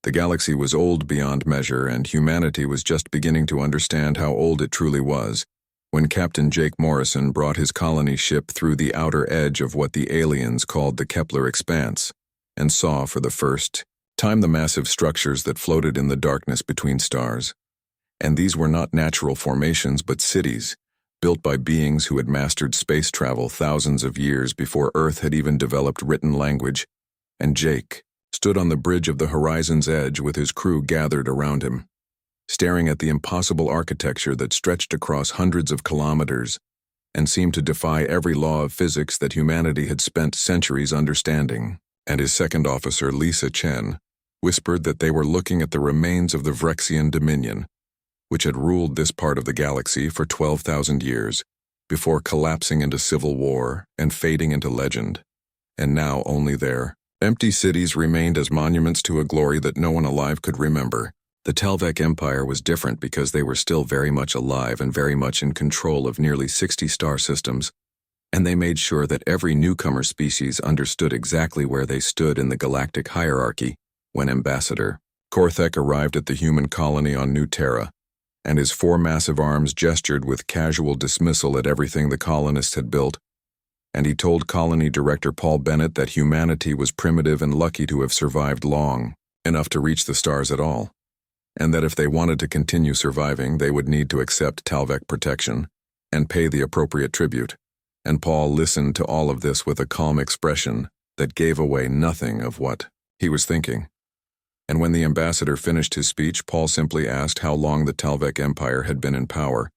The galaxy was old beyond measure, and humanity was just beginning to understand how old it truly was, when Captain Jake Morrison brought his colony ship through the outer edge of what the aliens called the Kepler Expanse, and saw for the first time the massive structures that floated in the darkness between stars. And these were not natural formations but cities, built by beings who had mastered space travel thousands of years before Earth had even developed written language, and Jake stood on the bridge of the horizon's edge with his crew gathered around him, staring at the impossible architecture that stretched across hundreds of kilometers and seemed to defy every law of physics that humanity had spent centuries understanding. And his second officer, Lisa Chen, whispered that they were looking at the remains of the Vrexian Dominion, which had ruled this part of the galaxy for 12,000 years, before collapsing into civil war and fading into legend. And now only their empty cities remained as monuments to a glory that no one alive could remember. The Talvek Empire was different because they were still very much alive and very much in control of nearly 60 star systems, and they made sure that every newcomer species understood exactly where they stood in the galactic hierarchy. When Ambassador Korthek arrived at the human colony on New Terra, and his 4 massive arms gestured with casual dismissal at everything the colonists had built, and he told Colony Director Paul Bennett that humanity was primitive and lucky to have survived long enough to reach the stars at all, and that if they wanted to continue surviving, they would need to accept Talvek protection and pay the appropriate tribute. And Paul listened to all of this with a calm expression that gave away nothing of what he was thinking. And when the ambassador finished his speech, Paul simply asked how long the Talvek Empire had been in power,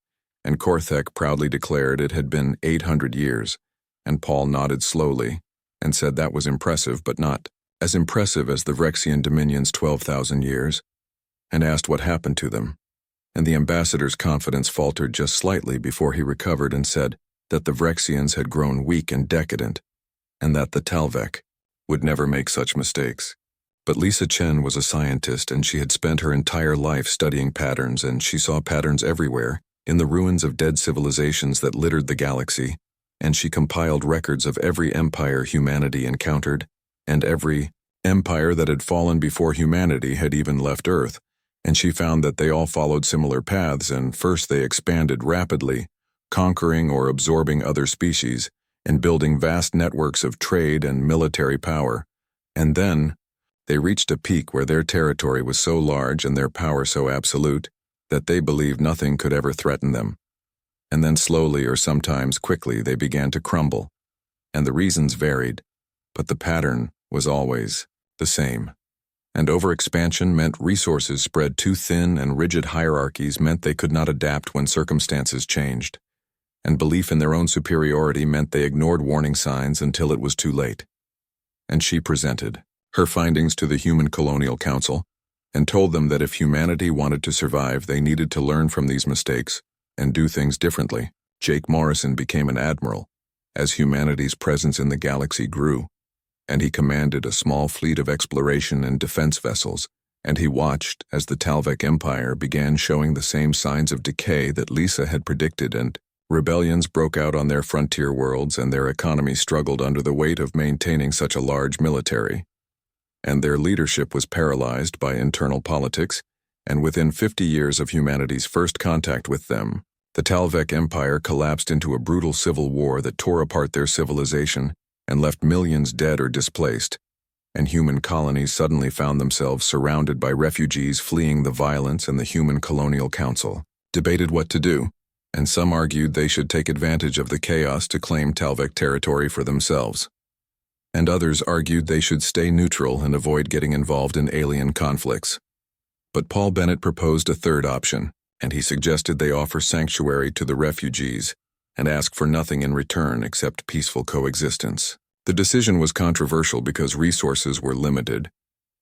and Korthek proudly declared it had been 800 years, and Paul nodded slowly and said that was impressive, but not as impressive as the Vrexian Dominion's 12,000 years, and asked what happened to them. And the ambassador's confidence faltered just slightly before he recovered and said that the Vrexians had grown weak and decadent, and that the Talvek would never make such mistakes. But Lisa Chen was a scientist, and she had spent her entire life studying patterns, and she saw patterns everywhere, in the ruins of dead civilizations that littered the galaxy, and she compiled records of every empire humanity encountered, and every empire that had fallen before humanity had even left Earth, and she found that they all followed similar paths, and first they expanded rapidly, conquering or absorbing other species, and building vast networks of trade and military power, and then they reached a peak where their territory was so large and their power so absolute that they believed nothing could ever threaten them. And then slowly or sometimes quickly they began to crumble, and the reasons varied, but the pattern was always the same. And overexpansion meant resources spread too thin, and rigid hierarchies meant they could not adapt when circumstances changed. And belief in their own superiority meant they ignored warning signs until it was too late. And she presented her findings to the Human Colonial Council and told them that if humanity wanted to survive, they needed to learn from these mistakes and do things differently. Jake Morrison became an admiral as humanity's presence in the galaxy grew, and he commanded a small fleet of exploration and defense vessels, and he watched as the Talvek Empire began showing the same signs of decay that Lisa had predicted, and rebellions broke out on their frontier worlds, and their economy struggled under the weight of maintaining such a large military. And their leadership was paralyzed by internal politics, and within 50 years of humanity's first contact with them, the Talvek Empire collapsed into a brutal civil war that tore apart their civilization and left millions dead or displaced, and human colonies suddenly found themselves surrounded by refugees fleeing the violence, and the Human Colonial Council debated what to do, and some argued they should take advantage of the chaos to claim Talvek territory for themselves, and others argued they should stay neutral and avoid getting involved in alien conflicts. But Paul Bennett proposed a third option, and he suggested they offer sanctuary to the refugees and ask for nothing in return except peaceful coexistence. The decision was controversial because resources were limited,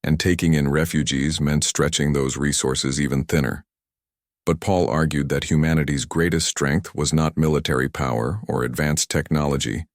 and taking in refugees meant stretching those resources even thinner. But Paul argued that humanity's greatest strength was not military power or advanced technology,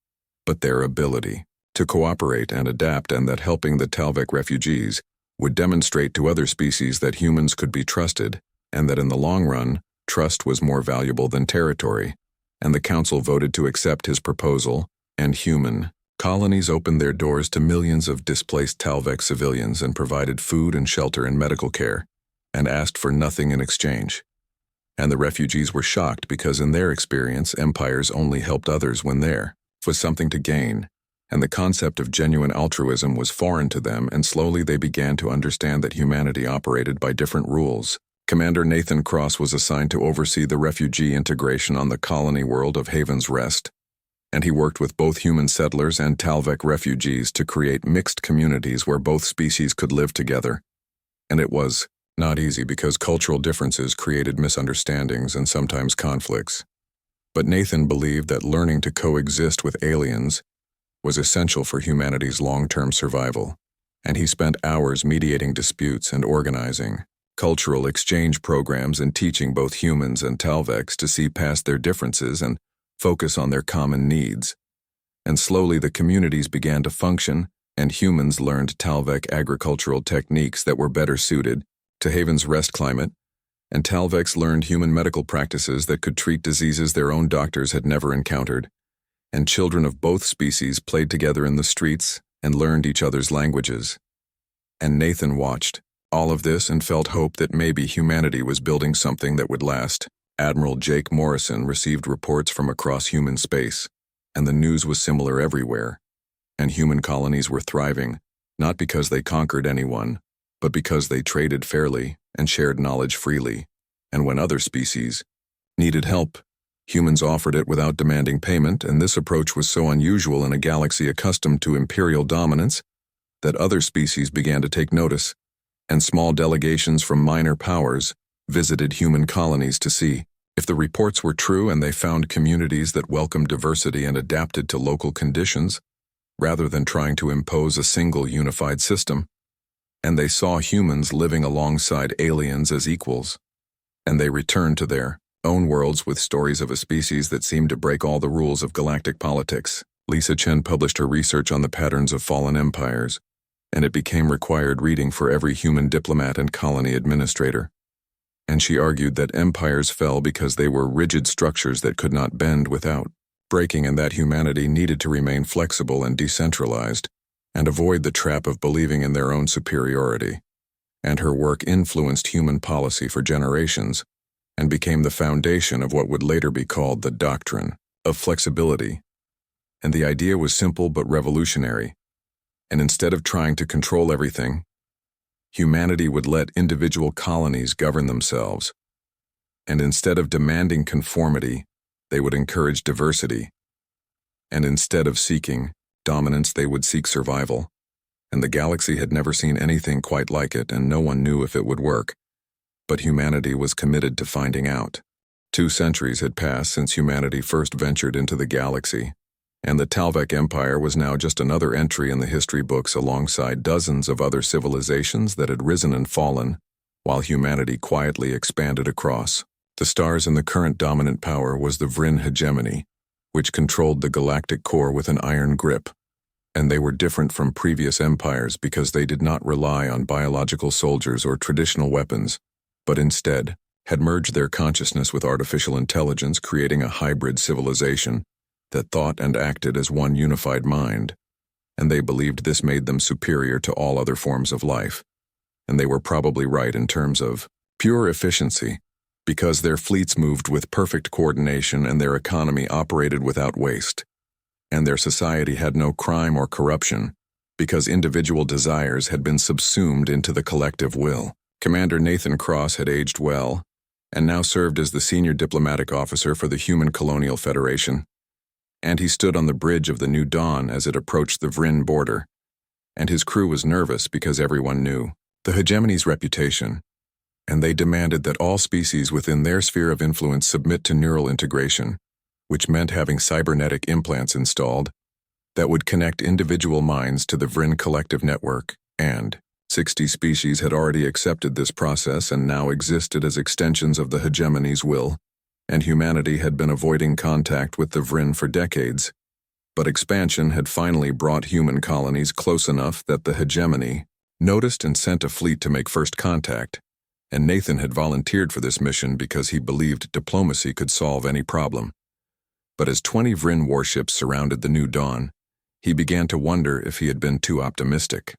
but their ability to cooperate and adapt, and that helping the Talvek refugees would demonstrate to other species that humans could be trusted, and that in the long run, trust was more valuable than territory, and the council voted to accept his proposal, and human Colonies opened their doors to millions of displaced Talvek civilians and provided food and shelter and medical care, and asked for nothing in exchange. And the refugees were shocked because in their experience, empires only helped others when there was something to gain, and the concept of genuine altruism was foreign to them, and slowly they began to understand that humanity operated by different rules. Commander Nathan Cross was assigned to oversee the refugee integration on the colony world of Haven's Rest, and he worked with both human settlers and Talvek refugees to create mixed communities where both species could live together. And it was not easy because cultural differences created misunderstandings and sometimes conflicts. But Nathan believed that learning to coexist with aliens was essential for humanity's long-term survival, and he spent hours mediating disputes and organizing cultural exchange programs and teaching both humans and Talveks to see past their differences and focus on their common needs. And slowly the communities began to function, and humans learned Talvek agricultural techniques that were better suited to Haven's Rest climate, and Talveks learned human medical practices that could treat diseases their own doctors had never encountered. And children of both species played together in the streets and learned each other's languages. And Nathan watched all of this and felt hope that maybe humanity was building something that would last. Admiral Jake Morrison received reports from across human space, and the news was similar everywhere. And human colonies were thriving, not because they conquered anyone, but because they traded fairly and shared knowledge freely. And when other species needed help, humans offered it without demanding payment, and this approach was so unusual in a galaxy accustomed to imperial dominance that other species began to take notice, and small delegations from minor powers visited human colonies to see if the reports were true, and they found communities that welcomed diversity and adapted to local conditions, rather than trying to impose a single unified system. And they saw humans living alongside aliens as equals, and they returned to their own worlds with stories of a species that seemed to break all the rules of galactic politics. Lisa Chen published her research on the patterns of fallen empires, and it became required reading for every human diplomat and colony administrator. And she argued that empires fell because they were rigid structures that could not bend without breaking, and that humanity needed to remain flexible and decentralized, and avoid the trap of believing in their own superiority. And her work influenced human policy for generations, and became the foundation of what would later be called the doctrine of flexibility. And the idea was simple but revolutionary. And instead of trying to control everything, humanity would let individual colonies govern themselves. And instead of demanding conformity, they would encourage diversity. And instead of seeking dominance, they would seek survival. And the galaxy had never seen anything quite like it, and no one knew if it would work. But humanity was committed to finding out. 2 centuries had passed since humanity first ventured into the galaxy, and the Talvek Empire was now just another entry in the history books alongside dozens of other civilizations that had risen and fallen, while humanity quietly expanded across the stars. And the current dominant power was the Vryn hegemony, which controlled the galactic core with an iron grip. And they were different from previous empires because they did not rely on biological soldiers or traditional weapons, but instead had merged their consciousness with artificial intelligence, creating a hybrid civilization that thought and acted as one unified mind. And they believed this made them superior to all other forms of life. And they were probably right in terms of pure efficiency, because their fleets moved with perfect coordination and their economy operated without waste. And their society had no crime or corruption, because individual desires had been subsumed into the collective will. Commander Nathan Cross had aged well, and now served as the senior diplomatic officer for the Human Colonial Federation. And he stood on the bridge of the New Dawn as it approached the Vryn border, and his crew was nervous because everyone knew the hegemony's reputation, and they demanded that all species within their sphere of influence submit to neural integration, which meant having cybernetic implants installed that would connect individual minds to the Vryn collective network. And 60 species had already accepted this process and now existed as extensions of the hegemony's will, and humanity had been avoiding contact with the Vryn for decades. But expansion had finally brought human colonies close enough that the hegemony noticed and sent a fleet to make first contact, and Nathan had volunteered for this mission because he believed diplomacy could solve any problem. But as 20 Vryn warships surrounded the New Dawn, He began to wonder if he had been too optimistic.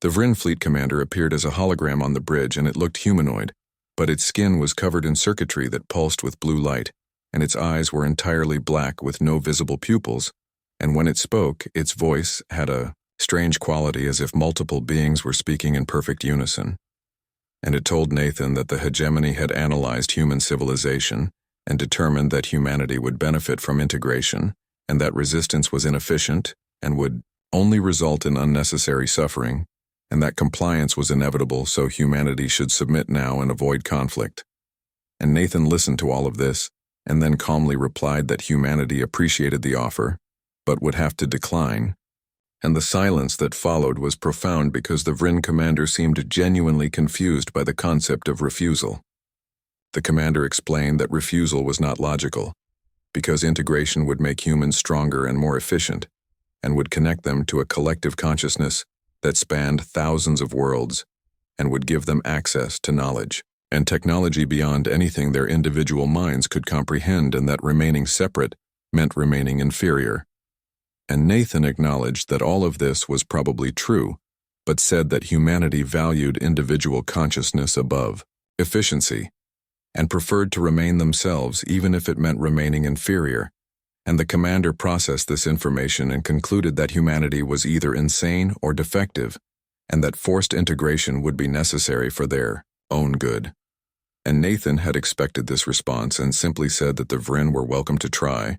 The Vryn fleet commander appeared as a hologram on the bridge, and it looked humanoid, but its skin was covered in circuitry that pulsed with blue light, and its eyes were entirely black with no visible pupils, and when it spoke, its voice had a strange quality as if multiple beings were speaking in perfect unison. And it told Nathan that the hegemony had analyzed human civilization and determined that humanity would benefit from integration, and that resistance was inefficient and would only result in unnecessary suffering, and that compliance was inevitable, so humanity should submit now and avoid conflict. And Nathan listened to all of this, and then calmly replied that humanity appreciated the offer, but would have to decline. And the silence that followed was profound because the Vryn commander seemed genuinely confused by the concept of refusal. The commander explained that refusal was not logical, because integration would make humans stronger and more efficient, and would connect them to a collective consciousness that spanned thousands of worlds, and would give them access to knowledge and technology beyond anything their individual minds could comprehend, and that remaining separate meant remaining inferior. And Nathan acknowledged that all of this was probably true, but said that humanity valued individual consciousness above efficiency, and preferred to remain themselves even if it meant remaining inferior. And the commander processed this information and concluded that humanity was either insane or defective, and that forced integration would be necessary for their own good. And Nathan had expected this response and simply said that the Vryn were welcome to try,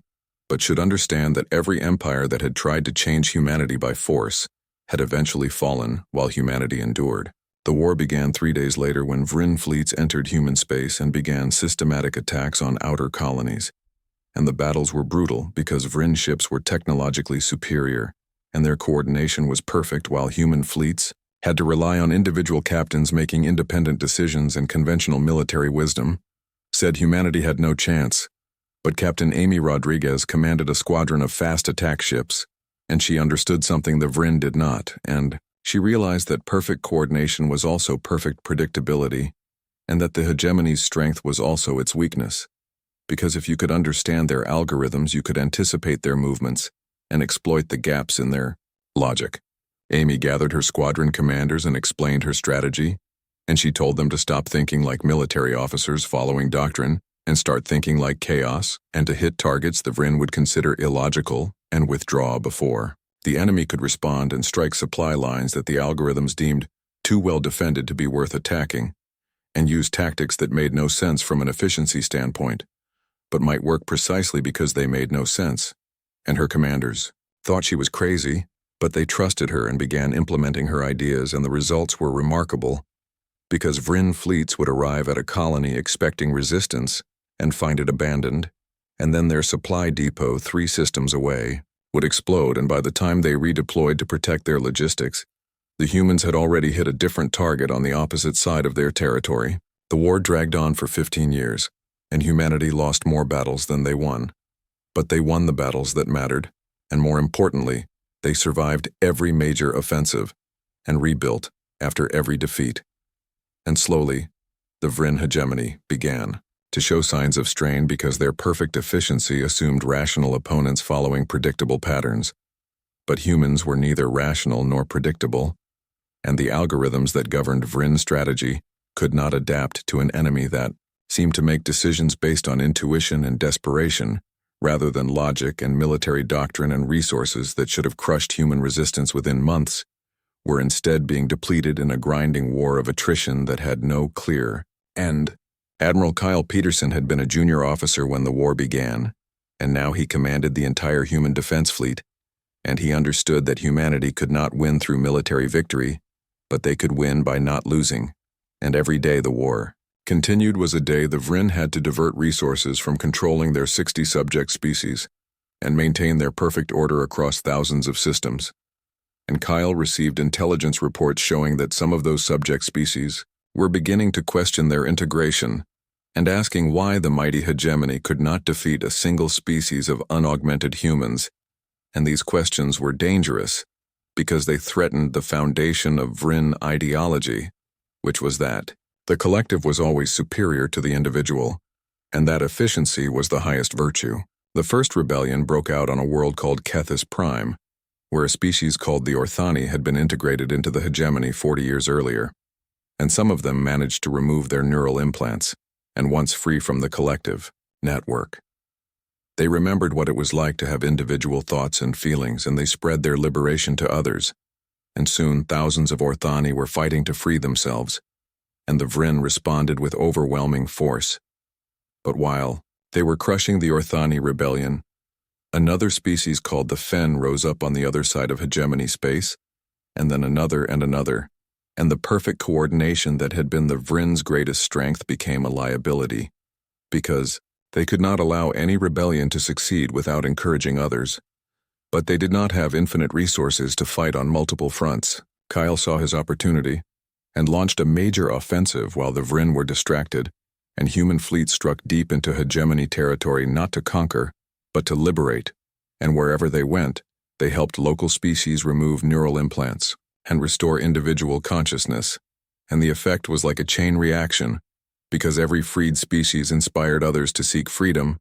but should understand that every empire that had tried to change humanity by force had eventually fallen while humanity endured. The war began 3 days later when Vryn fleets entered human space and began systematic attacks on outer colonies. And the battles were brutal because Vryn ships were technologically superior, and their coordination was perfect, while human fleets had to rely on individual captains making independent decisions, and conventional military wisdom said humanity had no chance. But Captain Amy Rodriguez commanded a squadron of fast attack ships, and she understood something the Vryn did not, and she realized that perfect coordination was also perfect predictability, and that the hegemony's strength was also its weakness. Because if you could understand their algorithms, you could anticipate their movements and exploit the gaps in their logic. Amy gathered her squadron commanders and explained her strategy, and she told them to stop thinking like military officers following doctrine and start thinking like chaos, and to hit targets the Vryn would consider illogical and withdraw before the enemy could respond, and strike supply lines that the algorithms deemed too well defended to be worth attacking, and use tactics that made no sense from an efficiency standpoint, but might work precisely because they made no sense. And her commanders thought she was crazy, but they trusted her and began implementing her ideas, and the results were remarkable, because Vryn fleets would arrive at a colony expecting resistance and find it abandoned, and then their supply depot 3 systems away would explode, and by the time they redeployed to protect their logistics, the humans had already hit a different target on the opposite side of their territory. The war dragged on for 15 years, and humanity lost more battles than they won. But they won the battles that mattered, and more importantly, they survived every major offensive and rebuilt after every defeat. And slowly, the Vryn hegemony began to show signs of strain because their perfect efficiency assumed rational opponents following predictable patterns. But humans were neither rational nor predictable, and the algorithms that governed Vryn strategy could not adapt to an enemy that seemed to make decisions based on intuition and desperation, rather than logic and military doctrine, and resources that should have crushed human resistance within months were instead being depleted in a grinding war of attrition that had no clear end. Admiral Kyle Peterson had been a junior officer when the war began, and now he commanded the entire human defense fleet, and he understood that humanity could not win through military victory, but they could win by not losing. And every day the war continued was a day the Vryn had to divert resources from controlling their 60 subject species and maintain their perfect order across thousands of systems. And Kyle received intelligence reports showing that some of those subject species were beginning to question their integration and asking why the mighty hegemony could not defeat a single species of unaugmented humans. And these questions were dangerous because they threatened the foundation of Vryn ideology, which was that the collective was always superior to the individual, and that efficiency was the highest virtue. The first rebellion broke out on a world called Kethis Prime, where a species called the Orthani had been integrated into the hegemony 40 years earlier, and some of them managed to remove their neural implants, and once free from the collective network. They remembered what it was like to have individual thoughts and feelings, and they spread their liberation to others, and soon thousands of Orthani were fighting to free themselves, and the Vryn responded with overwhelming force. But while they were crushing the Orthani rebellion, another species called the Fen rose up on the other side of hegemony space, and then another and another, and the perfect coordination that had been the Vryn's greatest strength became a liability, because they could not allow any rebellion to succeed without encouraging others. But they did not have infinite resources to fight on multiple fronts. Kyle saw his opportunity and launched a major offensive while the Vryn were distracted, and human fleets struck deep into hegemony territory not to conquer, but to liberate, and wherever they went, they helped local species remove neural implants and restore individual consciousness, and the effect was like a chain reaction, because every freed species inspired others to seek freedom,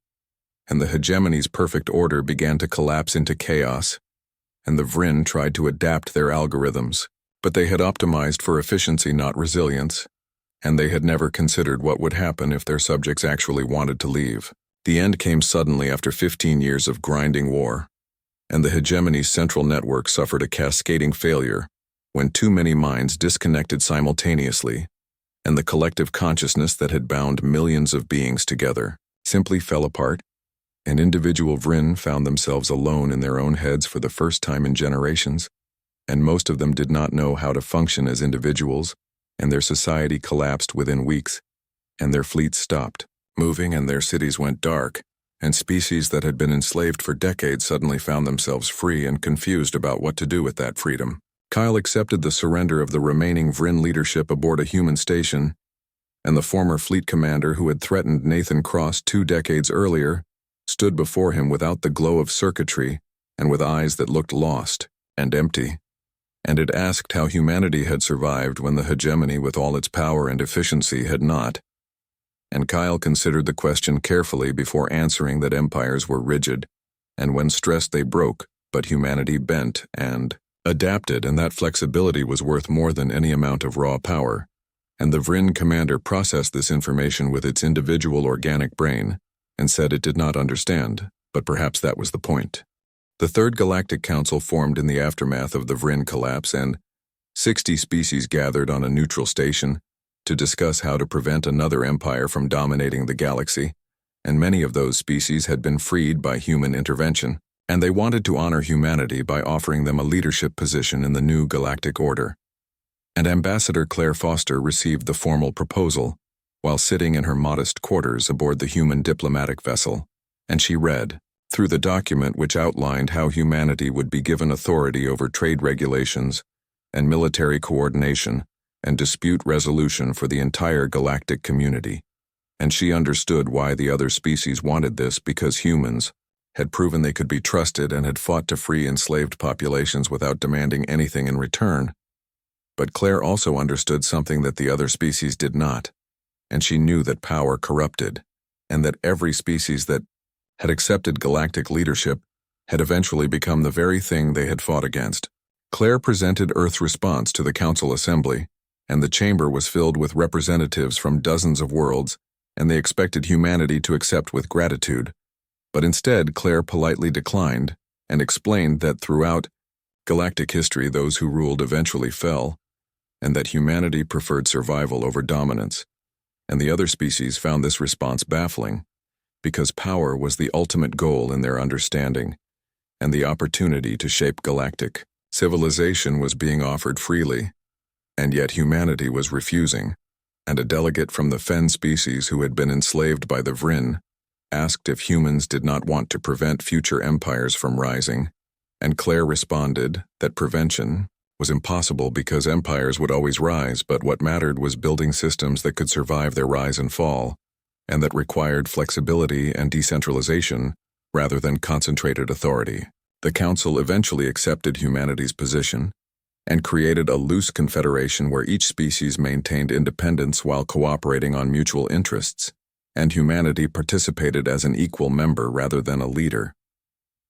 and the hegemony's perfect order began to collapse into chaos, and the Vryn tried to adapt their algorithms, but they had optimized for efficiency, not resilience, and they had never considered what would happen if their subjects actually wanted to leave. The end came suddenly after 15 years of grinding war, and the hegemony's central network suffered a cascading failure when too many minds disconnected simultaneously, and the collective consciousness that had bound millions of beings together simply fell apart, and individual Vryn found themselves alone in their own heads for the first time in generations, and most of them did not know how to function as individuals, and their society collapsed within weeks, and their fleets stopped moving, and their cities went dark, and species that had been enslaved for decades suddenly found themselves free and confused about what to do with that freedom. Kyle accepted the surrender of the remaining Vryn leadership aboard a human station, and the former fleet commander who had threatened Nathan Cross 2 decades earlier stood before him without the glow of circuitry and with eyes that looked lost and empty, and it asked how humanity had survived when the hegemony with all its power and efficiency had not. And Kyle considered the question carefully before answering that empires were rigid, and when stressed they broke, but humanity bent and adapted, and that flexibility was worth more than any amount of raw power. And the Vryn commander processed this information with its individual organic brain and said it did not understand, but perhaps that was the point. The Third Galactic Council formed in the aftermath of the Vryn collapse, and 60 species gathered on a neutral station to discuss how to prevent another empire from dominating the galaxy, and many of those species had been freed by human intervention, and they wanted to honor humanity by offering them a leadership position in the new galactic order. And Ambassador Claire Foster received the formal proposal while sitting in her modest quarters aboard the human diplomatic vessel, and she read through the document which outlined how humanity would be given authority over trade regulations and military coordination and dispute resolution for the entire galactic community. And she understood why the other species wanted this, because humans had proven they could be trusted and had fought to free enslaved populations without demanding anything in return. But Claire also understood something that the other species did not, and she knew that power corrupted, and that every species that had accepted galactic leadership had eventually become the very thing they had fought against. Claire presented Earth's response to the Council Assembly, and the chamber was filled with representatives from dozens of worlds, and they expected humanity to accept with gratitude. But instead, Claire politely declined and explained that throughout galactic history those who ruled eventually fell, and that humanity preferred survival over dominance, and the other species found this response baffling, because power was the ultimate goal in their understanding, and the opportunity to shape galactic civilization was being offered freely, and yet humanity was refusing, and a delegate from the Fen species who had been enslaved by the Vryn asked if humans did not want to prevent future empires from rising, and Claire responded that prevention was impossible because empires would always rise, but what mattered was building systems that could survive their rise and fall, and that required flexibility and decentralization rather than concentrated authority. The Council eventually accepted humanity's position and created a loose confederation where each species maintained independence while cooperating on mutual interests, and humanity participated as an equal member rather than a leader.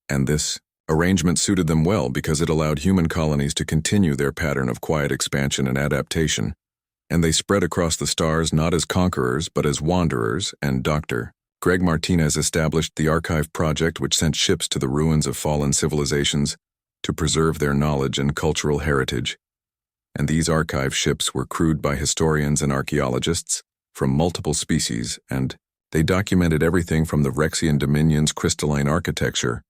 And this Arrangement suited them well because it allowed human colonies to continue their pattern of quiet expansion and adaptation, and they spread across the stars not as conquerors but as wanderers, and Dr. Greg Martinez established the Archive Project, which sent ships to the ruins of fallen civilizations to preserve their knowledge and cultural heritage. And these archive ships were crewed by historians and archaeologists from multiple species, and they documented everything from the Rexian Dominion's crystalline architecture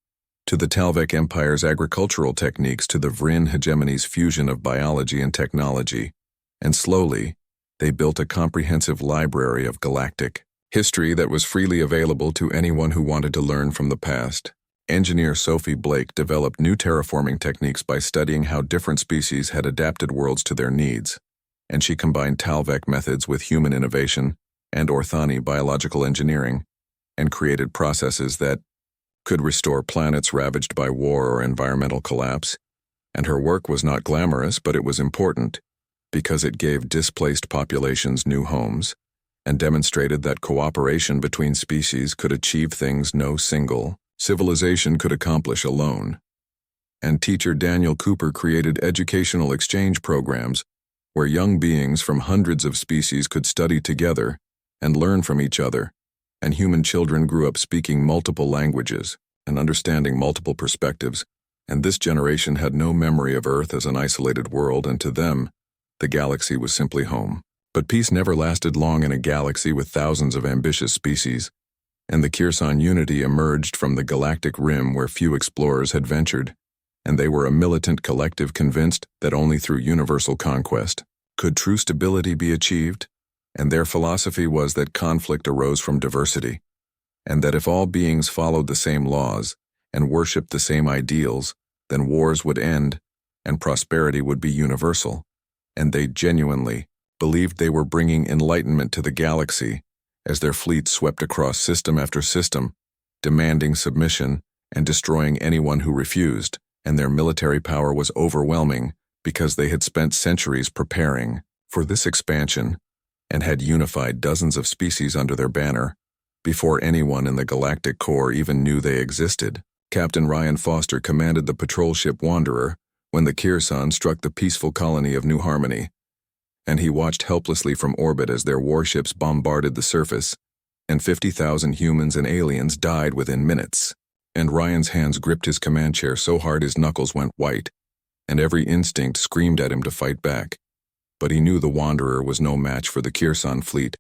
to the Talvek Empire's agricultural techniques to the Vrin hegemony's fusion of biology and technology. And slowly, they built a comprehensive library of galactic history that was freely available to anyone who wanted to learn from the past. Engineer Sophie Blake developed new terraforming techniques by studying how different species had adapted worlds to their needs, and she combined Talvek methods with human innovation and Orthani biological engineering, and created processes that could restore planets ravaged by war or environmental collapse. And her work was not glamorous, but it was important, because it gave displaced populations new homes, and demonstrated that cooperation between species could achieve things no single civilization could accomplish alone. And teacher Daniel Cooper created educational exchange programs where young beings from hundreds of species could study together and learn from each other, and human children grew up speaking multiple languages and understanding multiple perspectives, and this generation had no memory of Earth as an isolated world, and to them, the galaxy was simply home. But peace never lasted long in a galaxy with thousands of ambitious species, and the Kherson Unity emerged from the galactic rim where few explorers had ventured, and they were a militant collective convinced that only through universal conquest could true stability be achieved, and their philosophy was that conflict arose from diversity, and that if all beings followed the same laws and worshipped the same ideals, then wars would end and prosperity would be universal, and they genuinely believed they were bringing enlightenment to the galaxy as their fleet swept across system after system, demanding submission and destroying anyone who refused, and their military power was overwhelming because they had spent centuries preparing for this expansion and had unified dozens of species under their banner before anyone in the galactic core even knew they existed. Captain Ryan Foster commanded the patrol ship Wanderer when the Kherson struck the peaceful colony of New Harmony, and he watched helplessly from orbit as their warships bombarded the surface, and 50,000 humans and aliens died within minutes. And Ryan's hands gripped his command chair so hard his knuckles went white, and every instinct screamed at him to fight back. But he knew the Wanderer was no match for the Kherson fleet,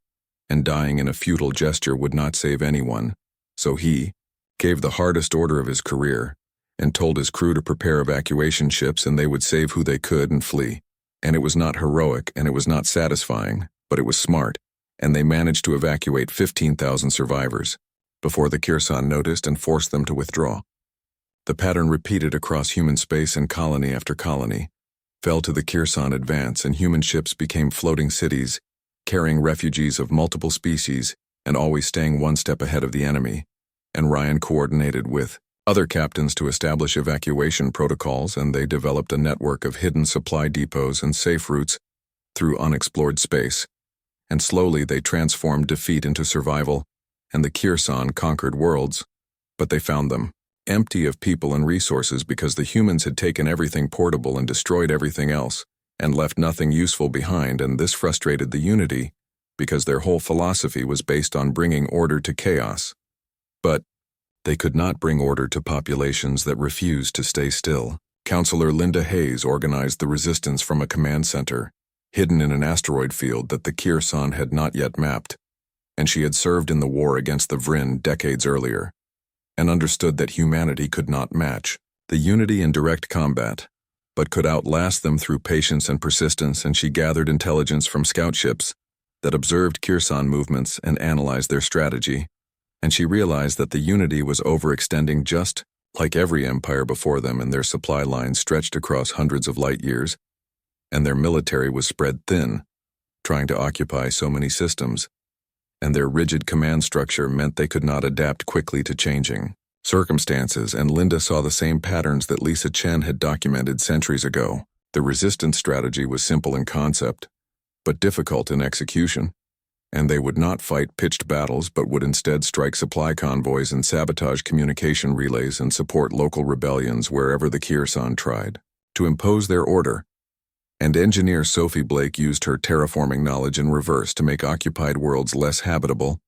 and dying in a futile gesture would not save anyone, so he gave the hardest order of his career, and told his crew to prepare evacuation ships and they would save who they could and flee. And it was not heroic and it was not satisfying, but it was smart, and they managed to evacuate 15,000 survivors before the Kherson noticed and forced them to withdraw. The pattern repeated across human space, and colony after colony fell to the Kherson advance, and human ships became floating cities, carrying refugees of multiple species and always staying one step ahead of the enemy. And Ryan coordinated with other captains to establish evacuation protocols, and they developed a network of hidden supply depots and safe routes through unexplored space. And slowly they transformed defeat into survival, and the Kherson conquered worlds, but they found them empty of people and resources because the humans had taken everything portable and destroyed everything else, and left nothing useful behind, and this frustrated the Unity because their whole philosophy was based on bringing order to chaos. But they could not bring order to populations that refused to stay still. Counselor Linda Hayes organized the resistance from a command center, hidden in an asteroid field that the Kherson had not yet mapped, and she had served in the war against the Vrin decades earlier, and understood that humanity could not match the Unity in direct combat, but could outlast them through patience and persistence, and she gathered intelligence from scout ships that observed Kherson movements and analyzed their strategy, and she realized that the Unity was overextending just like every empire before them, and their supply lines stretched across hundreds of light years, and their military was spread thin, trying to occupy so many systems, and their rigid command structure meant they could not adapt quickly to changing circumstances, and Linda saw the same patterns that Lisa Chen had documented centuries ago. The resistance strategy was simple in concept, but difficult in execution, and they would not fight pitched battles but would instead strike supply convoys and sabotage communication relays and support local rebellions wherever the Kyrsan tried to impose their order. And engineer Sophie Blake used her terraforming knowledge in reverse to make occupied worlds less habitable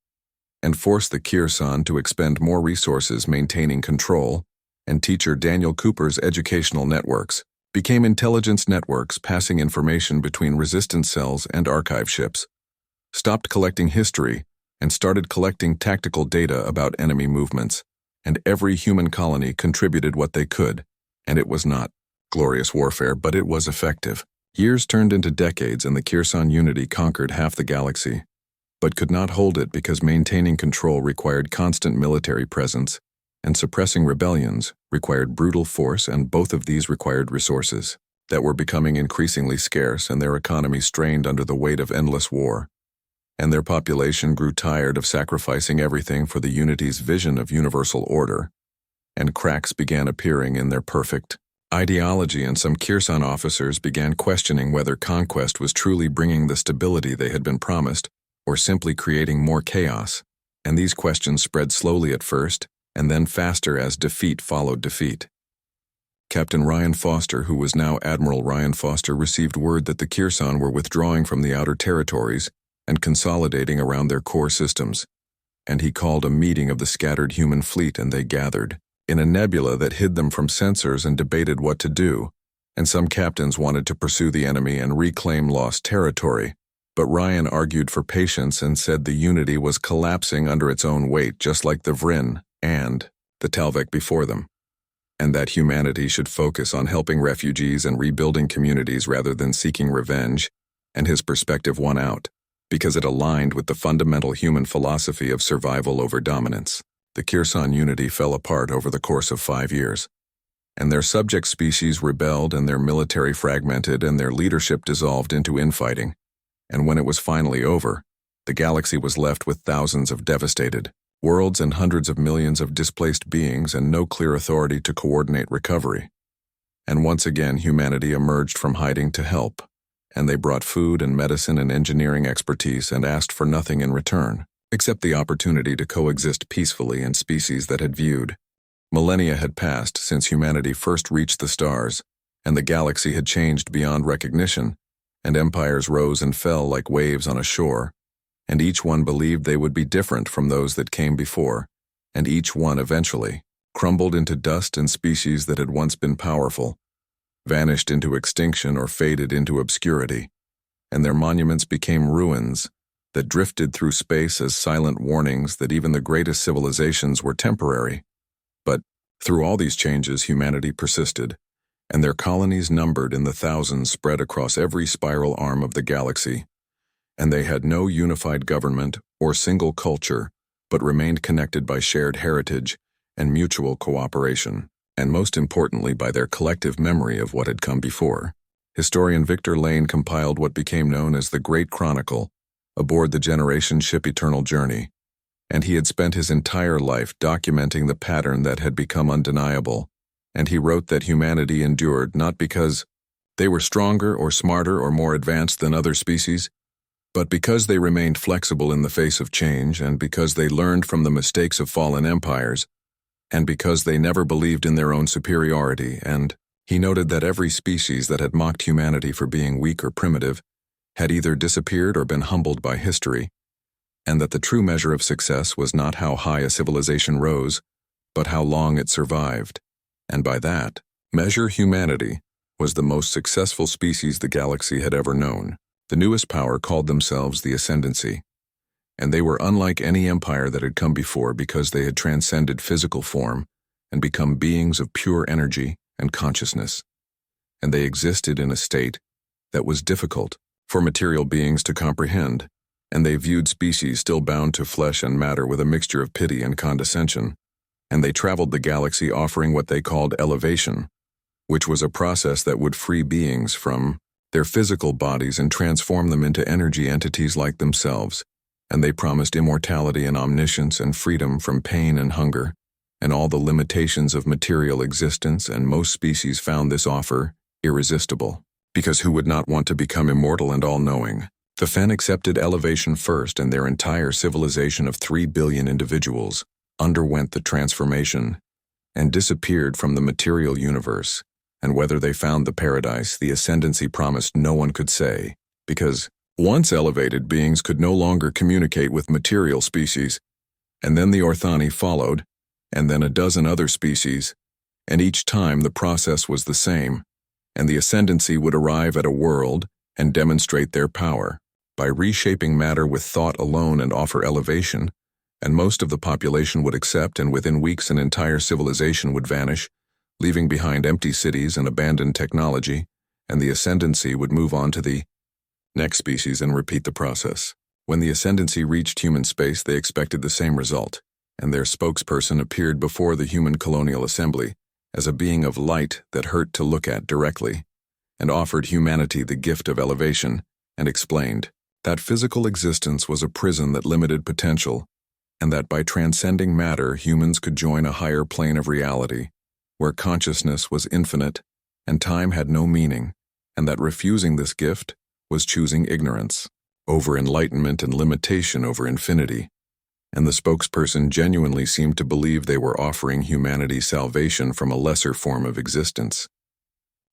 and force the Kyrsan to expend more resources maintaining control, and teacher Daniel Cooper's educational networks became intelligence networks passing information between resistance cells and archive ships, stopped collecting history, and started collecting tactical data about enemy movements, and every human colony contributed what they could, and it was not glorious warfare, but it was effective. Years turned into decades and the Kyrsan unity conquered half the galaxy, but could not hold it because maintaining control required constant military presence, and suppressing rebellions required brutal force, and both of these required resources that were becoming increasingly scarce, and their economy strained under the weight of endless war. And their population grew tired of sacrificing everything for the unity's vision of universal order, and cracks began appearing in their perfect ideology, and some Kyrsan officers began questioning whether conquest was truly bringing the stability they had been promised, or simply creating more chaos. And these questions spread slowly at first, and then faster as defeat followed defeat. Captain Ryan Foster, who was now Admiral Ryan Foster, received word that the Kyrsan were withdrawing from the outer territories and consolidating around their core systems, and he called a meeting of the scattered human fleet, and they gathered in a nebula that hid them from sensors and debated what to do, and some captains wanted to pursue the enemy and reclaim lost territory, but Ryan argued for patience and said the unity was collapsing under its own weight, just like the Vryn and the Talvek before them, and that humanity should focus on helping refugees and rebuilding communities rather than seeking revenge, and his perspective won out, because it aligned with the fundamental human philosophy of survival over dominance. The Kyrsan unity fell apart over the course of 5 years, and their subject species rebelled, and their military fragmented, and their leadership dissolved into infighting, and when it was finally over, the galaxy was left with thousands of devastated worlds and hundreds of millions of displaced beings, and no clear authority to coordinate recovery. And once again humanity emerged from hiding to help, and they brought food and medicine and engineering expertise and asked for nothing in return, except the opportunity to coexist peacefully in species that had viewed. Millennia had passed since humanity first reached the stars, and the galaxy had changed beyond recognition, and empires rose and fell like waves on a shore, and each one believed they would be different from those that came before, and each one eventually crumbled into dust, and species that had once been powerful vanished into extinction or faded into obscurity, and their monuments became ruins that drifted through space as silent warnings that even the greatest civilizations were temporary. But through all these changes, humanity persisted, and their colonies numbered in the thousands spread across every spiral arm of the galaxy, and they had no unified government or single culture, but remained connected by shared heritage and mutual cooperation, and most importantly by their collective memory of what had come before. Historian Victor Lane compiled what became known as the Great Chronicle aboard the Generation ship Eternal Journey, and he had spent his entire life documenting the pattern that had become undeniable, and he wrote that humanity endured not because they were stronger or smarter or more advanced than other species, but because they remained flexible in the face of change, and because they learned from the mistakes of fallen empires, and because they never believed in their own superiority. And he noted that every species that had mocked humanity for being weak or primitive had either disappeared or been humbled by history, and that the true measure of success was not how high a civilization rose, but how long it survived. And by that measure, humanity was the most successful species the galaxy had ever known. The newest power called themselves the Ascendancy, and they were unlike any empire that had come before because they had transcended physical form and become beings of pure energy and consciousness, and they existed in a state that was difficult for material beings to comprehend, and they viewed species still bound to flesh and matter with a mixture of pity and condescension, and they traveled the galaxy offering what they called elevation, which was a process that would free beings from their physical bodies and transform them into energy entities like themselves, and they promised immortality and omniscience and freedom from pain and hunger, and all the limitations of material existence, and most species found this offer irresistible, because who would not want to become immortal and all-knowing? The Fen accepted elevation first, and their entire civilization of 3 billion individuals underwent the transformation and disappeared from the material universe. And whether they found the paradise the ascendancy promised, no one could say, because once elevated beings could no longer communicate with material species, and then the Orthani followed, and then a dozen other species, and each time the process was the same, and the ascendancy would arrive at a world and demonstrate their power by reshaping matter with thought alone and offer elevation, and most of the population would accept, and within weeks an entire civilization would vanish, leaving behind empty cities and abandoned technology, and the ascendancy would move on to the next species and repeat the process. When the ascendancy reached human space, they expected the same result, and their spokesperson appeared before the human colonial assembly as a being of light that hurt to look at directly, and offered humanity the gift of elevation, and explained that physical existence was a prison that limited potential, and that by transcending matter humans could join a higher plane of reality, where consciousness was infinite and time had no meaning, and that refusing this gift was choosing ignorance over enlightenment and limitation over infinity. And the spokesperson genuinely seemed to believe they were offering humanity salvation from a lesser form of existence.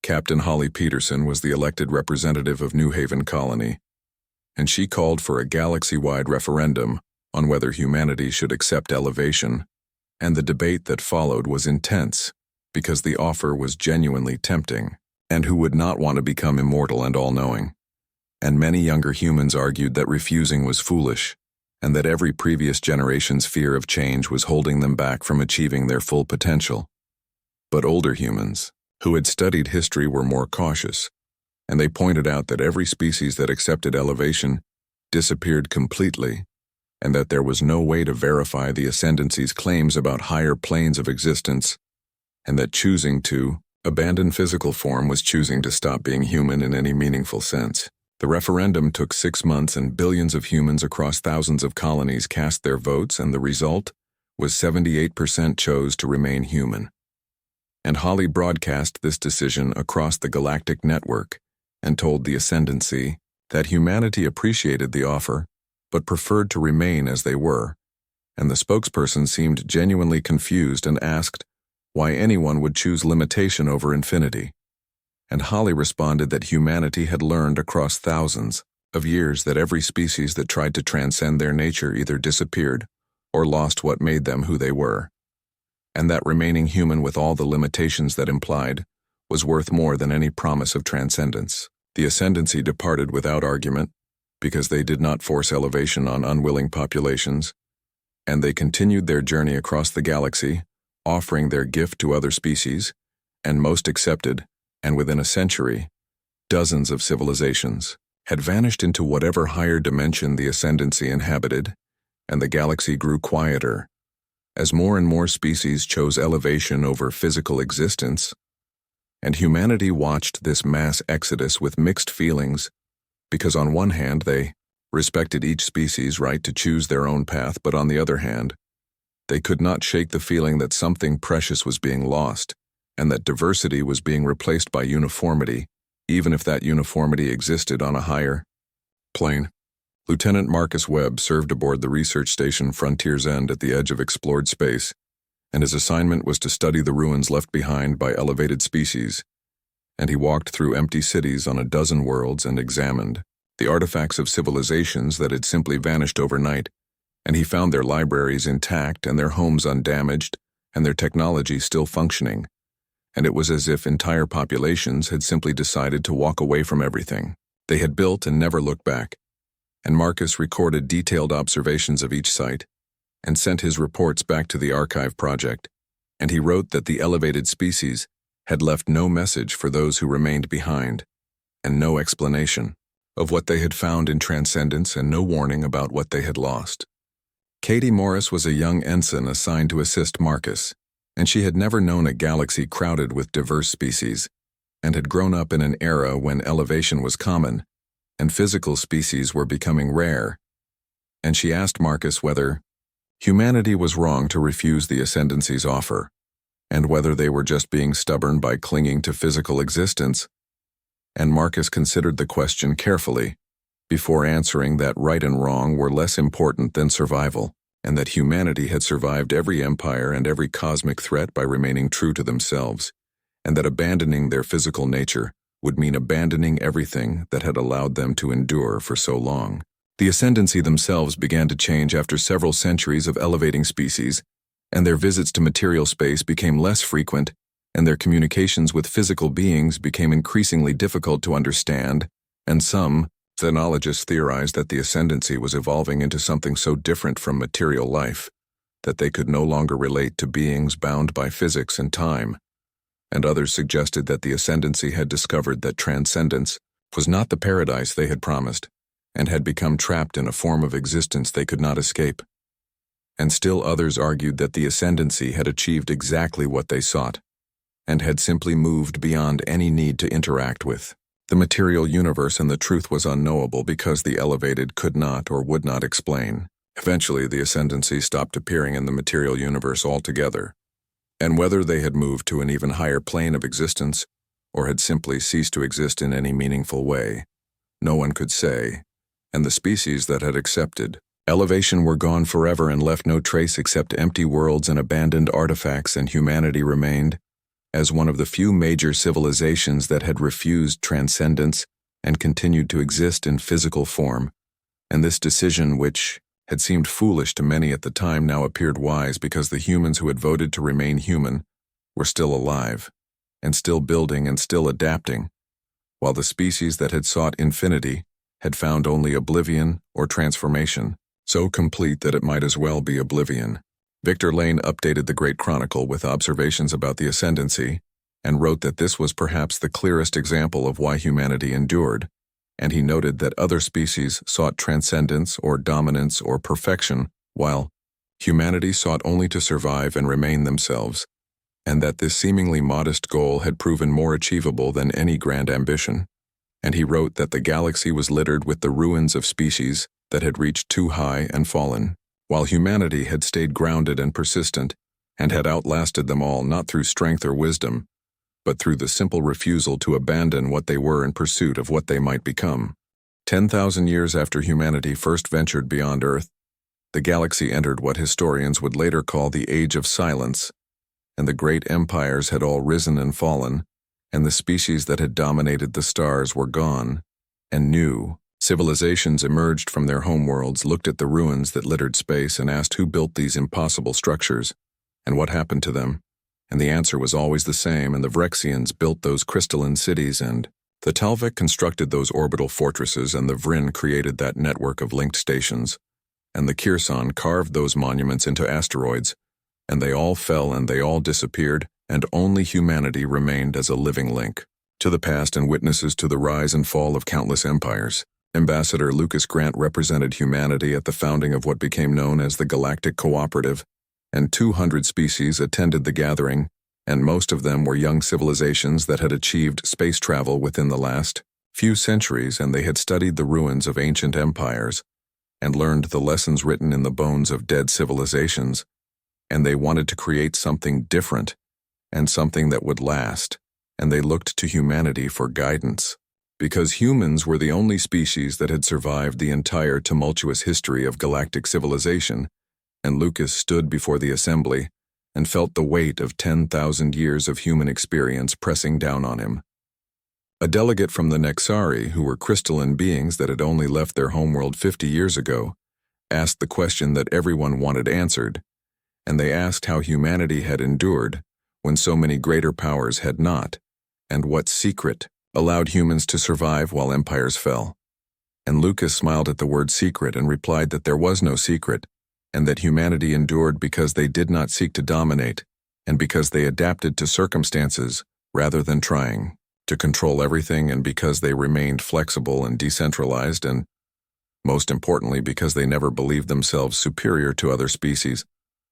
Captain Holly Peterson was the elected representative of New Haven Colony, and she called for a galaxy-wide referendum on whether humanity should accept elevation, and the debate that followed was intense because the offer was genuinely tempting, and who would not want to become immortal and all-knowing? And many younger humans argued that refusing was foolish, and that every previous generation's fear of change was holding them back from achieving their full potential. But older humans, who had studied history, were more cautious, and they pointed out that every species that accepted elevation disappeared completely, and that there was no way to verify the ascendancy's claims about higher planes of existence, and that choosing to abandon physical form was choosing to stop being human in any meaningful sense. The referendum took 6 months, and billions of humans across thousands of colonies cast their votes, and the result was 78% chose to remain human. And Holly broadcast this decision across the galactic network and told the ascendancy that humanity appreciated the offer but preferred to remain as they were, and the spokesperson seemed genuinely confused and asked why anyone would choose limitation over infinity. And Holly responded that humanity had learned across thousands of years that every species that tried to transcend their nature either disappeared or lost what made them who they were, and that remaining human with all the limitations that implied was worth more than any promise of transcendence. The ascendancy departed without argument, because they did not force elevation on unwilling populations, and they continued their journey across the galaxy, offering their gift to other species, and most accepted, and within a century, dozens of civilizations had vanished into whatever higher dimension the ascendancy inhabited, and the galaxy grew quieter, as more and more species chose elevation over physical existence, and humanity watched this mass exodus with mixed feelings, because on one hand they respected each species' right to choose their own path, but on the other hand, they could not shake the feeling that something precious was being lost, and that diversity was being replaced by uniformity, even if that uniformity existed on a higher plane. Lieutenant Marcus Webb served aboard the research station Frontier's End at the edge of explored space, and his assignment was to study the ruins left behind by elevated species, and he walked through empty cities on a dozen worlds and examined the artifacts of civilizations that had simply vanished overnight, and he found their libraries intact and their homes undamaged and their technology still functioning, and it was as if entire populations had simply decided to walk away from everything they had built and never look back. And Marcus recorded detailed observations of each site and sent his reports back to the archive project, and he wrote that the elevated species had left no message for those who remained behind, and no explanation of what they had found in transcendence, and no warning about what they had lost. Katie Morris was a young ensign assigned to assist Marcus, and she had never known a galaxy crowded with diverse species, and had grown up in an era when elevation was common, and physical species were becoming rare, and she asked Marcus whether humanity was wrong to refuse the ascendancy's offer, and whether they were just being stubborn by clinging to physical existence. And Marcus considered the question carefully, before answering that right and wrong were less important than survival, and that humanity had survived every empire and every cosmic threat by remaining true to themselves, and that abandoning their physical nature would mean abandoning everything that had allowed them to endure for so long. The ascendancy themselves began to change after several centuries of elevating species, and their visits to material space became less frequent, and their communications with physical beings became increasingly difficult to understand, and some ethnologists theorized that the ascendancy was evolving into something so different from material life that they could no longer relate to beings bound by physics and time, and others suggested that the ascendancy had discovered that transcendence was not the paradise they had promised, and had become trapped in a form of existence they could not escape. And still others argued that the ascendancy had achieved exactly what they sought, and had simply moved beyond any need to interact with the material universe, and the truth was unknowable because the elevated could not or would not explain. Eventually, the ascendancy stopped appearing in the material universe altogether, and whether they had moved to an even higher plane of existence or had simply ceased to exist in any meaningful way, no one could say, and the species that had accepted elevation were gone forever and left no trace except empty worlds and abandoned artifacts, and humanity remained as one of the few major civilizations that had refused transcendence and continued to exist in physical form. And this decision, which had seemed foolish to many at the time, now appeared wise because the humans who had voted to remain human were still alive, and still building and still adapting, while the species that had sought infinity had found only oblivion or transformation, so complete that it might as well be oblivion. Victor Lane updated the Great Chronicle with observations about the ascendancy, and wrote that this was perhaps the clearest example of why humanity endured, and he noted that other species sought transcendence or dominance or perfection, while humanity sought only to survive and remain themselves, and that this seemingly modest goal had proven more achievable than any grand ambition. And he wrote that the galaxy was littered with the ruins of species that had reached too high and fallen, while humanity had stayed grounded and persistent, and had outlasted them all not through strength or wisdom, but through the simple refusal to abandon what they were in pursuit of what they might become. 10,000 years after humanity first ventured beyond Earth, the galaxy entered what historians would later call the Age of Silence, and the great empires had all risen and fallen, and the species that had dominated the stars were gone, and new civilizations emerged from their homeworlds, looked at the ruins that littered space, and asked who built these impossible structures, and what happened to them. And the answer was always the same, and the Vrexians built those crystalline cities, and the Talvik constructed those orbital fortresses, and the Vryn created that network of linked stations, and the Kyrson carved those monuments into asteroids, and they all fell and they all disappeared, and only humanity remained as a living link to the past and witnesses to the rise and fall of countless empires. Ambassador Lucas Grant represented humanity at the founding of what became known as the Galactic Cooperative, and 200 species attended the gathering, and most of them were young civilizations that had achieved space travel within the last few centuries, and they had studied the ruins of ancient empires and learned the lessons written in the bones of dead civilizations, and they wanted to create something different and something that would last, and they looked to humanity for guidance. Because humans were the only species that had survived the entire tumultuous history of galactic civilization, and Lucas stood before the assembly and felt the weight of 10,000 years of human experience pressing down on him. A delegate from the Nexari, who were crystalline beings that had only left their homeworld 50 years ago, asked the question that everyone wanted answered, and they asked how humanity had endured when so many greater powers had not, and what secret allowed humans to survive while empires fell. And Lucas smiled at the word secret and replied that there was no secret, and that humanity endured because they did not seek to dominate, and because they adapted to circumstances rather than trying to control everything, and because they remained flexible and decentralized, and most importantly because they never believed themselves superior to other species.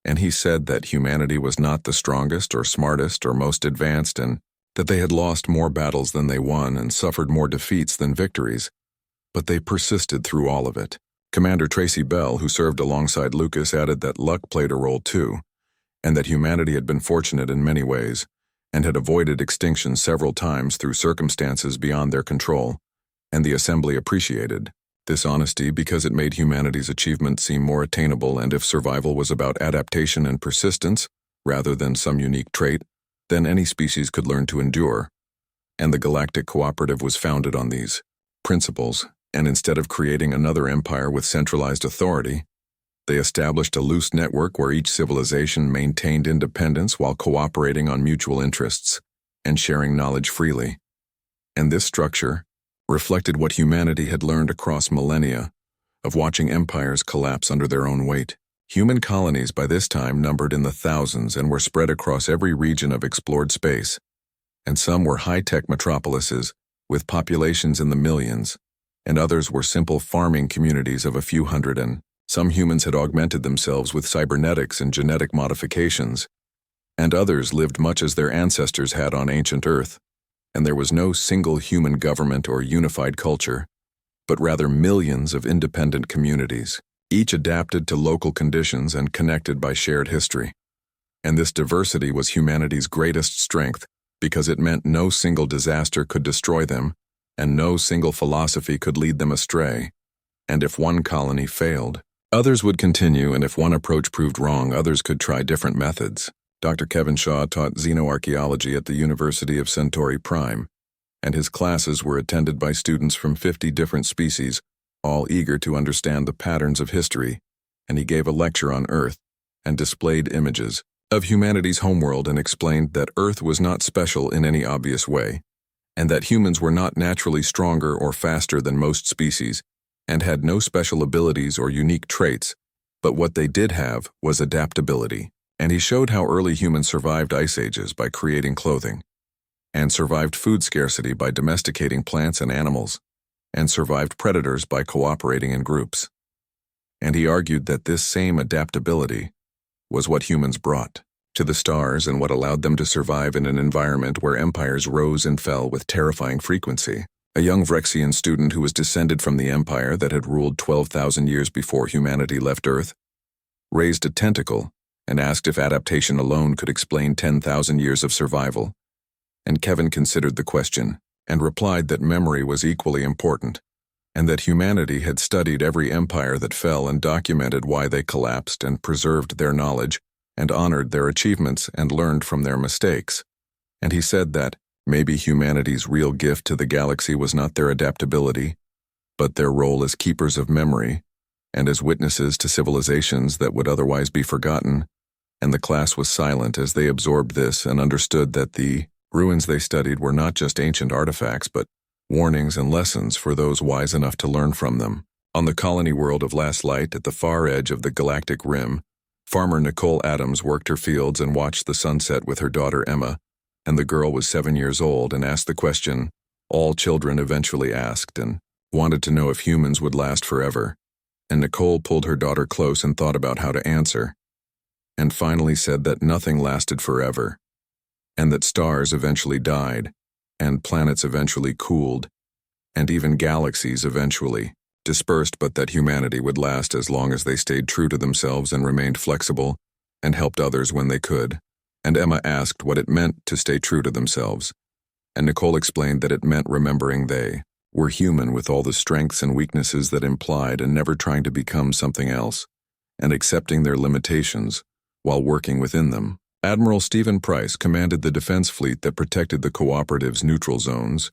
And he said that humanity was not the strongest or smartest or most advanced, and that they had lost more battles than they won and suffered more defeats than victories, but they persisted through all of it. Commander Tracy Bell, who served alongside Lucas, added that luck played a role too, and that humanity had been fortunate in many ways, and had avoided extinction several times through circumstances beyond their control, and the assembly appreciated This honesty because it made humanity's achievement seem more attainable, and if survival was about adaptation and persistence, rather than some unique trait, then any species could learn to endure. And the Galactic Cooperative was founded on these principles, and instead of creating another empire with centralized authority, they established a loose network where each civilization maintained independence while cooperating on mutual interests and sharing knowledge freely. And this structure reflected what humanity had learned across millennia of watching empires collapse under their own weight. Human colonies by this time numbered in the thousands and were spread across every region of explored space, and some were high-tech metropolises with populations in the millions, and others were simple farming communities of a few hundred, and some humans had augmented themselves with cybernetics and genetic modifications, and others lived much as their ancestors had on ancient Earth, and there was no single human government or unified culture, but rather millions of independent communities, each adapted to local conditions and connected by shared history. And this diversity was humanity's greatest strength because it meant no single disaster could destroy them, and no single philosophy could lead them astray. And if one colony failed, others would continue, and if one approach proved wrong, others could try different methods. Dr. Kevin Shaw taught xenoarchaeology at the University of Centauri Prime, and his classes were attended by students from 50 different species, all eager to understand the patterns of history, and he gave a lecture on Earth and displayed images of humanity's homeworld and explained that Earth was not special in any obvious way, and that humans were not naturally stronger or faster than most species, and had no special abilities or unique traits, but what they did have was adaptability. And he showed how early humans survived ice ages by creating clothing, and survived food scarcity by domesticating plants and animals, and survived predators by cooperating in groups. And he argued that this same adaptability was what humans brought to the stars and what allowed them to survive in an environment where empires rose and fell with terrifying frequency. A young Vrexian student who was descended from the empire that had ruled 12,000 years before humanity left Earth raised a tentacle and asked if adaptation alone could explain 10,000 years of survival. And Kevin considered the question and replied that memory was equally important, and that humanity had studied every empire that fell and documented why they collapsed and preserved their knowledge and honored their achievements and learned from their mistakes. And he said that maybe humanity's real gift to the galaxy was not their adaptability, but their role as keepers of memory and as witnesses to civilizations that would otherwise be forgotten. And the class was silent as they absorbed this and understood that the ruins they studied were not just ancient artifacts, but warnings and lessons for those wise enough to learn from them. On the colony world of Last Light at the far edge of the galactic rim, farmer Nicole Adams worked her fields and watched the sunset with her daughter Emma, and the girl was 7 years old and asked the question all children eventually asked and wanted to know if humans would last forever. And Nicole pulled her daughter close and thought about how to answer, and finally said that nothing lasted forever, and that stars eventually died, and planets eventually cooled, and even galaxies eventually dispersed, but that humanity would last as long as they stayed true to themselves and remained flexible and helped others when they could. And Emma asked what it meant to stay true to themselves, and Nicole explained that it meant remembering they were human with all the strengths and weaknesses that implied and never trying to become something else, and accepting their limitations while working within them. Admiral Stephen Price commanded the defense fleet that protected the cooperative's neutral zones,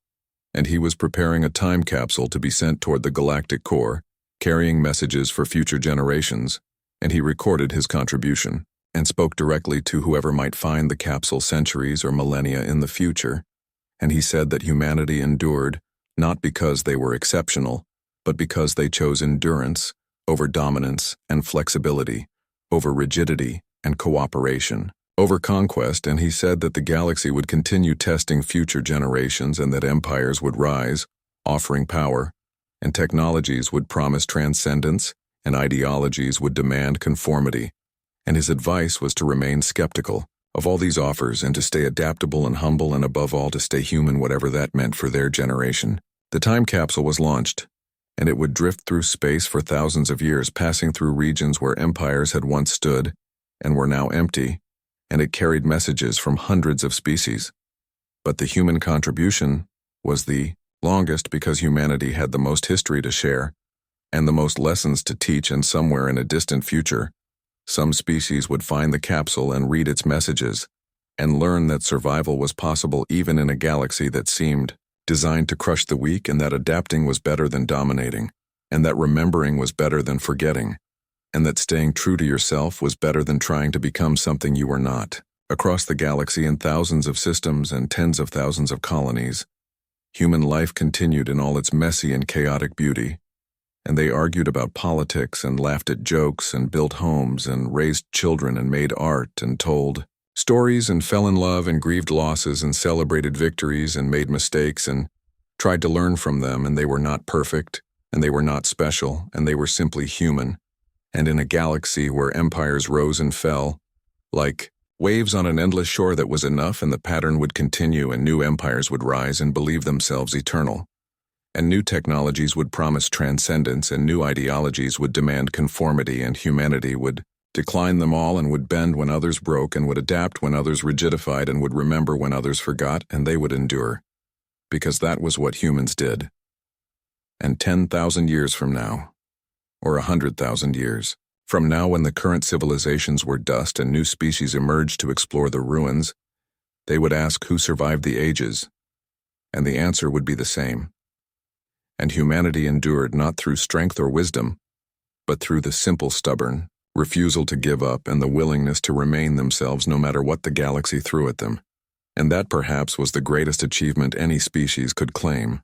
and he was preparing a time capsule to be sent toward the galactic core, carrying messages for future generations, and he recorded his contribution and spoke directly to whoever might find the capsule centuries or millennia in the future. And he said that humanity endured not because they were exceptional, but because they chose endurance over dominance and flexibility, over rigidity and cooperation, over conquest. And he said that the galaxy would continue testing future generations and that empires would rise, offering power, and technologies would promise transcendence, and ideologies would demand conformity. And his advice was to remain skeptical of all these offers and to stay adaptable and humble, and above all to stay human, whatever that meant for their generation. The time capsule was launched, and it would drift through space for thousands of years, passing through regions where empires had once stood and were now empty, and it carried messages from hundreds of species. But the human contribution was the longest because humanity had the most history to share, and the most lessons to teach, and somewhere in a distant future, some species would find the capsule and read its messages, and learn that survival was possible even in a galaxy that seemed designed to crush the weak, and that adapting was better than dominating, and that remembering was better than forgetting, and that staying true to yourself was better than trying to become something you were not. Across the galaxy, in thousands of systems and tens of thousands of colonies, human life continued in all its messy and chaotic beauty, and they argued about politics and laughed at jokes and built homes and raised children and made art and told stories and fell in love and grieved losses and celebrated victories and made mistakes and tried to learn from them, and they were not perfect, and they were not special, and they were simply human. And in a galaxy where empires rose and fell, like waves on an endless shore that was enough, and the pattern would continue, and new empires would rise and believe themselves eternal. And new technologies would promise transcendence, and new ideologies would demand conformity, and humanity would decline them all, and would bend when others broke, and would adapt when others rigidified, and would remember when others forgot, and they would endure. Because that was what humans did. And 10,000 years from now, or 100,000 years from now, when the current civilizations were dust and new species emerged to explore the ruins, they would ask who survived the ages, and the answer would be the same. And humanity endured not through strength or wisdom, but through the simple stubborn refusal to give up and the willingness to remain themselves no matter what the galaxy threw at them. And that perhaps was the greatest achievement any species could claim.